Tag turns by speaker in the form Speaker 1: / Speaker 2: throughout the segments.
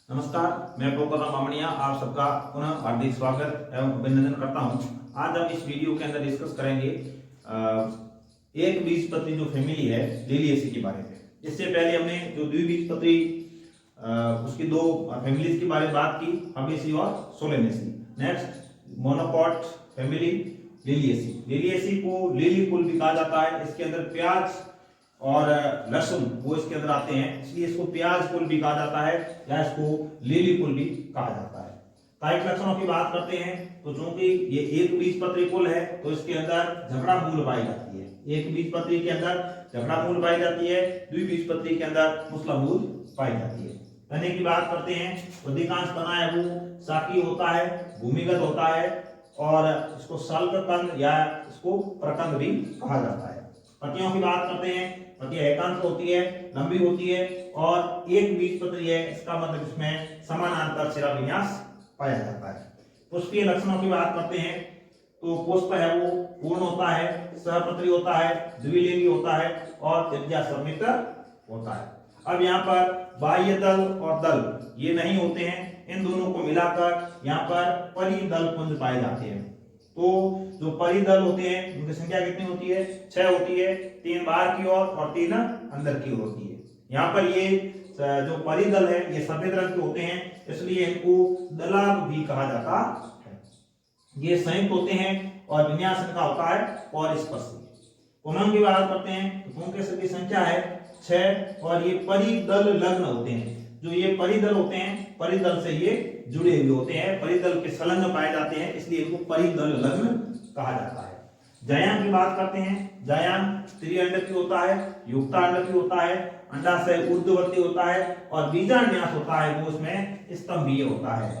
Speaker 1: नमस्कार, मैं प्रोकरण बामणिया आप सबका पुनः हार्दिक स्वागत एवं अभिनंदन करता हूं। आज हम इस वीडियो के अंदर डिस्कस करेंगे एक बीजपत्री जो फैमिली है लिलिएसी के बारे में। इससे पहले हमने जो द्विबीजपत्री उसकी दो फैमिलीज के बारे में बात की, फैबेसी और Solanaceae. Next monocot family Liliaceae. Liliaceae को लिली फूल भी कहा जाता है। इसके अंदर प्याज और लहसुन वो इसके अंदर आते हैं, इसलिए इसको प्याज फूल भी कहा जाता है या इसको लिली फूल भी कहा जाता है। कायिक लक्षणों की बात करते हैं तो चूंकि ये एक बीजपत्री फूल है तो इसके अंदर झगड़ा मूल पाई जाती है। एक बीजपत्री के अंदर झगड़ा मूल पाई जाती है, द्विबीजपत्री के अंदर मुसला मूल पाई जाती है। तने की बात करते हैं तो अधिकांश तना है वो शाकीय होता है, भूमिगत होता है और इसको सल्ककंद या इसको प्रकंद भी कहा जाता है। पत्तियों की बात करते हैं, पत्तियां एकांत होती है, लंबी होती है और एक बीजपत्री है, इसका मतलब इसमें समानांतर शिरा विन्यास पाया जाता है। पुष्पीय लक्षणों की बात करते हैं तो पुष्प है वो पूर्ण होता है, सहपत्री होता है, द्विलिंगी होता है और त्रिज्या सममित होता है। अब यहाँ पर बाह्य दल और दल ये नहीं होते हैं, इन दोनों को मिलाकर यहाँ पर परिदल पुंज पाए जाते हैं। तो जो परिदल होते हैं उनकी संख्या कितनी होती है? 6 होती है, 3 बाहर की ओर और 3 अंदर की ओर होती है। यहाँ पर ये जो परिदल है ये सफेद रंग के होते हैं, इसलिए इनको दलाब भी कहा जाता है। ये संयुक्त होते हैं और विन्यास इनका होता है और स्पर्शी। पुंग की बात करते हैं तो पुंकेसर की संख्या है 6 और ये परिदल लग्न होते हैं। जो ये परिदल होते हैं, परिदल से ये जुड़े हुए होते हैं, परिदल के संलग्न पाए जाते हैं, इसलिए इनको परिदल लग्न कहा जाता है। जायांग की बात करते हैं, जायांग त्रिअंडकी होता है, युक्तांडकी होता है, अंडाशय ऊर्ध्ववर्ती होता है और बीजान्यास होता है वो उसमें स्तंभीय होता है।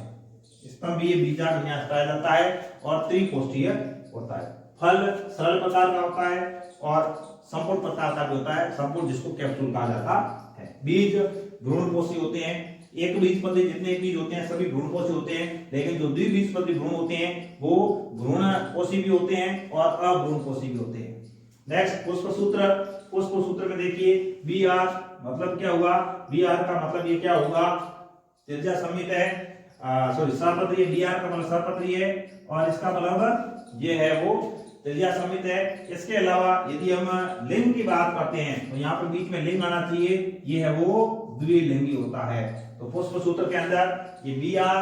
Speaker 1: स्तंभीय बीजान्यास पाया जाता है और त्रिकोष्ठीय होता है। फल सरल प्रकार का होता है और संपूर्ण प्रकार का भी होता है, संपूर्ण जिसको कैप्सूल कहा जाता है। बीज भ्रूणपोषी होते हैं। एक बीजपत्री जितने बीज होते हैं सभी भ्रूणपोषी होते हैं, लेकिन जो द्विबीजपत्री भ्रूण होते हैं वो भ्रूणपोषी भी होते हैं और अभ्रूणपोषी भी होते हैं। नेक्स्ट पुष्पसूत्र। पुष्पसूत्र में देखिए बी आर मतलब क्या हुआ? बी आर का मतलब ये क्या होगा? त्रिज्या सममित है, सहपत्री बी आर का मतलब सहपत्री है और इसका मतलब ये है वो त्रिज्या सममित है। इसके अलावा यदि हम लिंग की बात करते हैं तो यहाँ पर बीच में लिंग आना चाहिए, ये है वो द्विलिंगी होता है। तो पुष्पसूत्र के अंदर ये बी आर,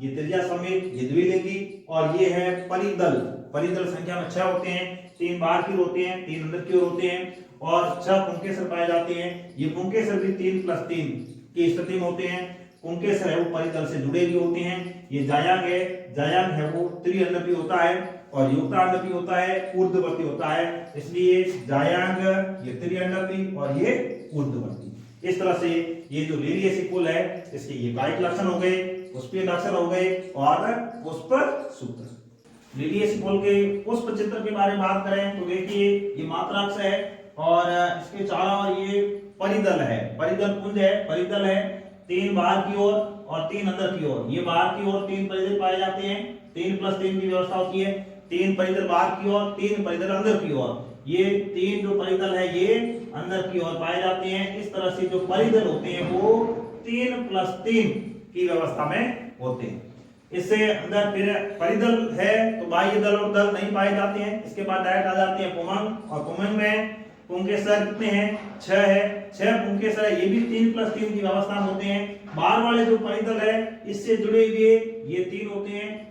Speaker 1: ये त्रिज्या समेत, ये द्विलिंगी और ये है परिदल। परिदल संख्या में 6 होते हैं, 3 बाहर की ओर होते हैं, 3 अंदर की ओर होते हैं और 6 पुंकेसर पाए जाते हैं। ये पुंकेसर भी 3+3 की स्थिति में होते हैं। पुंकेसर है वो परिदल से जुड़े हुए होते हैं। ये जायांग है, जायांग है वो त्रिअंडकी होता है और युक्तांडकी होता है, ऊर्ध्ववर्ती होता है, इसलिए जायांग, ये त्रिअंडकी और ये ऊर्ध्ववर्ती। इस तरह से ये जो लिलिएसी फूल है इसके ये कायिक लक्षण हो गए, पुष्पीय लक्षण हो गए और पुष्प सूत्र। लिलिएसी फूल के पुष्प चित्र के बारे में बात करें तो देखिए ये मात्राक्ष है और इसके चारों ओर ये परिदल है, परिदल पुंज है, परिदल है। 3 बाहर की ओर और 3 अंदर की ओर। ये बाहर की ओर 3 परिदल पाए जाते हैं, 3+3 की व्यवस्था होती है। 3 परिदल बाहर की ओर, 3 परिदल अंदर की ओर। ये 3 जो परिदल है ये अंदर की ओर पाए जाते हैं। इस तरह से जो परिदल होते हैं वो 3+3 की व्यवस्था में होते हैं। इससे अंदर फिर परिदल है तो बाह्य दल और दल नहीं पाए जाते हैं। इसके बाद डायरेक्ट आ जाते हैं पुंग और पुंग में पुंकेसर कितने हैं? 6 है, 6 पुंकेसर है, ये भी 3+3 की व्यवस्था में होते हैं। बाहर वाले जो परिदल है इससे जुड़े हुए ये 3 होते हैं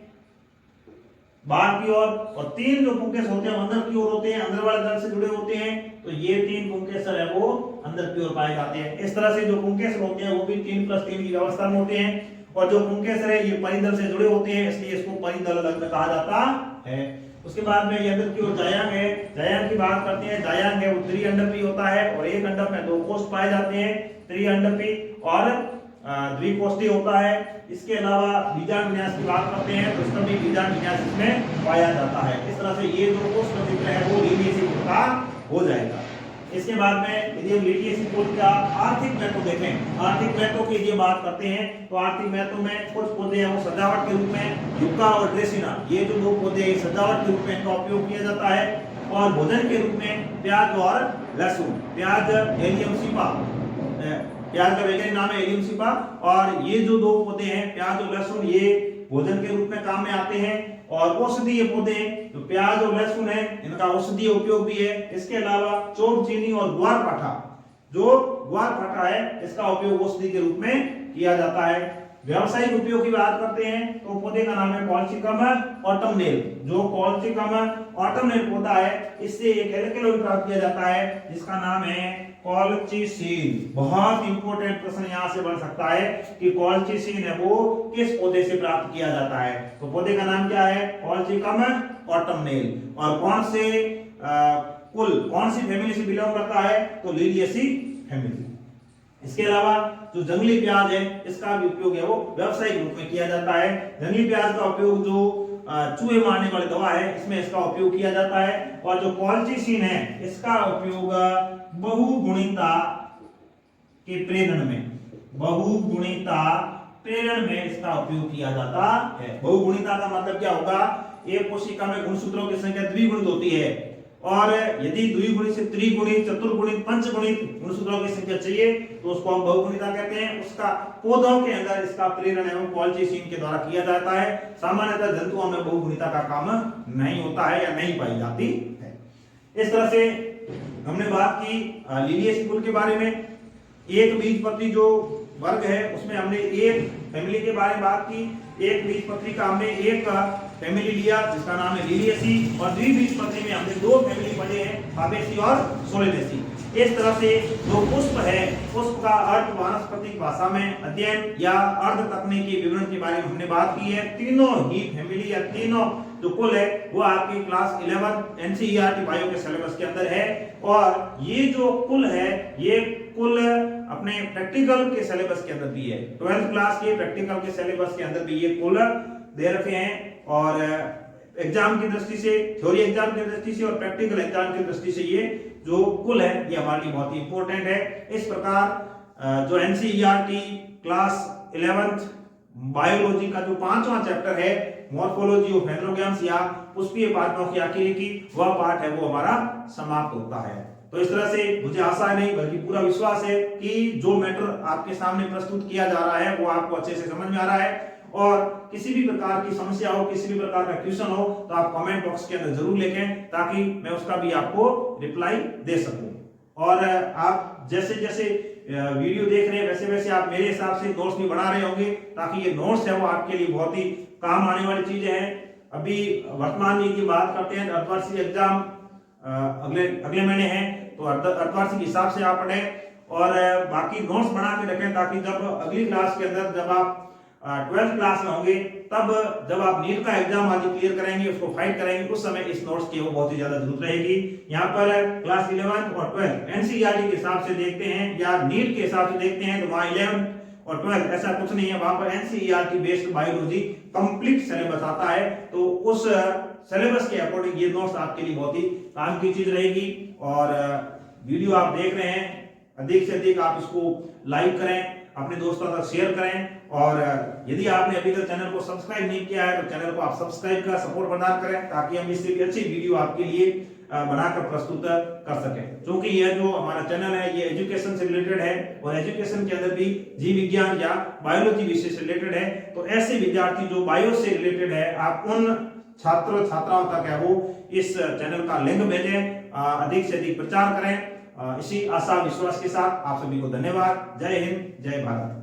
Speaker 1: बाहर की ओर और 3 जो पुंकेसर होते हैं अंदर की ओर होते हैं, अंदर वाले दल से जुड़े होते हैं। तो ये 3 पुंकेसर है वो अंदर की ओर पाए जाते हैं। इस तरह से जो पुंकेसर होते हैं वो भी 3+3 की व्यवस्था में होते हैं और जो पुंकेसर है ये परिदल से जुड़े होते हैं, इसलिए इसको परिदल लग्न कहा जाता है। उसके बाद में ये अंदर की ओर जायांग है। जायांग की बात करते हैं, जायांग है वो त्रिअंडकी होता है और एक अंडक में 2 कोष्ठ पाए जाते हैं, त्रिअंडकी और द्विकोष्ठी होता है। इसके अलावा बीजांड विन्यास की बात करते हैं तो इसका भी बीजांड विन्यास इसमें पाया जाता है। इस तरह से ये जो पुष्प चित्र है वो लिलिएसी फूल का हो जाएगा। इसके बाद में यदि हम लिलिएसी फूल का आर्थिक महत्व देखें, आर्थिक महत्व की यदि बात करते हैं तो आर्थिक महत्व में कुछ पौधे हैं वो सजावट के रूप में युक्का और ड्रेसिना, ये जो 2 पौधे सजावट के रूप में इनका उपयोग किया जाता है और भोजन के रूप में प्याज और लहसुन। प्याज एलियम सीपा प्याज का वैज्ञानिक नाम है एलियम सिपा। और ये जो दो पौधे हैं प्याज और लहसुन, ये भोजन के रूप में काम में आते हैं और औषधीय पौधे हैं। तो प्याज और लहसुन है, इनका औषधीय उपयोग भी है। इसके अलावा चोट चीनी और ग्वारपाठा, जो ग्वारपाठा है इसका उपयोग औषधि के रूप में किया जाता है। व्यावसायिक उपयोग की बात करते हैं तो पौधे का नाम है कॉलचिकम ऑटमनेल। जो कॉलचिकम ऑटमनेल पौधा है, इससे एक एल्केलॉइड प्राप्त किया जाता है जिसका नाम है कॉलचिसीन। बहुत इंपॉर्टेंट प्रश्न यहां से बन सकता है कि कॉलचिसीन है वो किस पौधे से प्राप्त किया जाता है। तो पौधे का नाम क्या है? कॉलचिकम ऑटमनेल। और कौन सी फैमिली से बिलोंग करता है? तो लिलिएसी फैमिली। इसके अलावा जो जंगली प्याज है इसका भी उपयोग है वो व्यावसायिक रूप में किया जाता है। जंगली प्याज का उपयोग जो चूहे मारने वाली दवा है इसमें इसका उपयोग किया जाता है। और जो कॉलचिसीन है इसका उपयोग बहुगुणिता के प्रेरण में इसका उपयोग किया जाता है। बहुगुणिता का मतलब क्या होगा? एक कोशिका में गुणसूत्रों की संख्या द्विगुणित होती है और यदि द्विगुणित से त्रिगुणित, चतुर्गुणित, पंचगुणित गुणसूत्रों की संख्या चाहिए तो उसको हम बहुगुणिता कहते हैं। उसका पौधों के अंदर इसका प्रेरण है वो कॉलचिसीन के द्वारा किया जाता है। सामान्यतः जंतुओं में बहुगुणिता का काम नहीं होता है या नहीं पाई जाती है। इस तरह से हमने बात की लिलिएसी कुल के बारे में। एक बीजपत्री जो वर्ग है उसमें हमने एक फैमिली के बारे में बात की। एक बीजपत्री का हमने एक फैमिली लिया जिसका नाम है लिलिएसी, और द्विबीजपत्री में हमने दो फैमिली पढ़े हैं, फाबेसी और सोलेनेसी। इस तरह से जो पुष्प है, पुष्प का अर्थ वानस्पतिक भाषा में अध्ययन या अर्ध तकनीकी विवरण के बारे में हमने बात की है। तीनों ही फैमिली या तीनों जो कुल है वो आपकी क्लास 11 एनसीईआरटी बायो के सिलेबस के अंदर है। और ये जो कुल है ये कुल अपने प्रैक्टिकल के सिलेबस के अंदर भी है। 12th क्लास के प्रैक्टिकल के सिलेबस के अंदर भी ये कुल दे रखे हैं। और एग्जाम की दृष्टि से, थ्योरी एग्जाम की दृष्टि से और प्रैक्टिकल एग्जाम की दृष्टि से ये जो कुल है ये हमारे लिए बहुत ही इंपॉर्टेंट है। इस प्रकार जो एनसीईआरटी क्लास 11th बायोलॉजी का जो 5वां चैप्टर है मॉर्फोलॉजी ऑफ एंड्रोगैम्स या पुष्पीय पादपों की आकृति, वह पार्ट है वो हमारा समाप्त होता है। तो इस तरह से मुझे आशा नहीं बल्कि पूरा विश्वास है कि जो मैटर आपके सामने प्रस्तुत किया जा रहा है वो आपको अच्छे से समझ में आ रहा है। और किसी भी प्रकार की समस्या हो, किसी भी प्रकार का क्वेश्चन हो तो आप कमेंट बॉक्स के अंदर जरूर लिखें ताकि मैं उसका भी आपको रिप्लाई दे सकूं। और आप जैसे जैसे वीडियो देख रहे हैं वैसे वैसे आप मेरे हिसाब से नोट्स भी बना रहे होंगे ताकि ये नोट्स है वो आपके लिए बहुत ही काम आने वाली चीजें हैं। अभी वर्तमान में की बात करते हैं, अर्धवार्षिक एग्जाम अगले महीने है तो अर्धवार्षिक हिसाब से आप पढ़ें और बाकी नोट्स बना के रखें ताकि जब अगली क्लास के अंदर जब आप 12th क्लास में होंगे तब जब आप नीट का एग्जाम आदि क्लियर करेंगे, उसको फाइट करेंगे, उस समय इस नोट्स की बहुत ही ज्यादा जरूरत रहेगी। यहाँ पर क्लास 11 और 12 एनसीईआरटी के हिसाब से देखते हैं या नीट के हिसाब से देखते हैं तो वहाँ 11 और 12 ऐसा कुछ नहीं है। वहां पर NCERT based biology complete syllabus आता है। तो उस सिलेबस के अकॉर्डिंग ये नोट्स आपके लिए बहुत ही काम की चीज रहेगी। और वीडियो आप देख रहे हैं, अधिक से अधिक आप इसको लाइक करें, अपने दोस्तों तक शेयर करें। और यदि आपने अभी तक चैनल को सब्सक्राइब नहीं किया है तो चैनल को आप सब्सक्राइब कर सपोर्ट प्रदान करें ताकि हम इससे भी अच्छी वीडियो आपके लिए बनाकर प्रस्तुत कर सकें। क्योंकि यह जो हमारा चैनल है ये एजुकेशन से रिलेटेड है और एजुकेशन के अंदर भी जीव विज्ञान या बायोलॉजी विषय से रिलेटेड है। तो ऐसे विद्यार्थी जो बायो से रिलेटेड है आप उन छात्र छात्राओं तक है वो इस चैनल का लिंक भेजें, अधिक से अधिक प्रचार करें। इसी आशा विश्वास के साथ आप सभी को धन्यवाद। जय हिंद, जय भारत।